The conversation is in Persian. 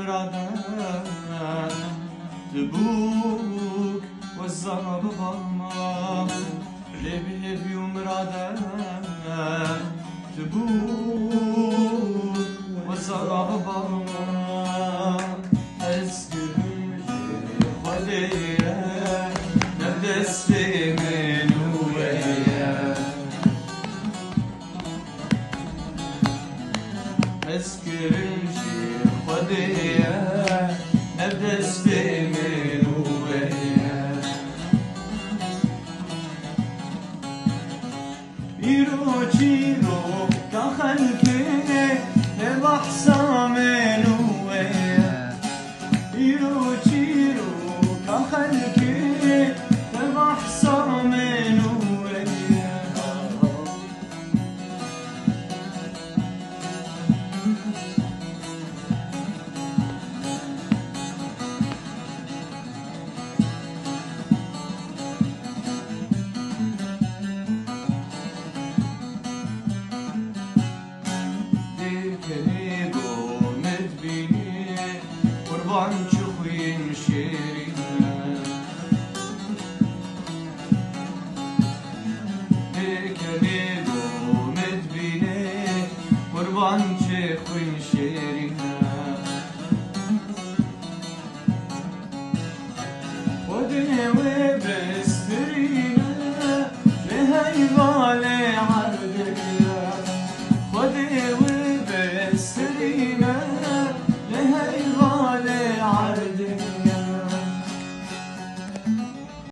مرادان تبوك والزرب ضلمة لبيبي ومرادان تبوك والزرب ضلمة أسكن خليه نبدس من وياه أسكر الشيخ خديه نبدس من وياه يرو جيرو كخلكي لبحصة من وياه يرو جيرو كخلكي لبحصة من وياه قربان شخوين شيرينا ديكني قومت بيني قربان شخوين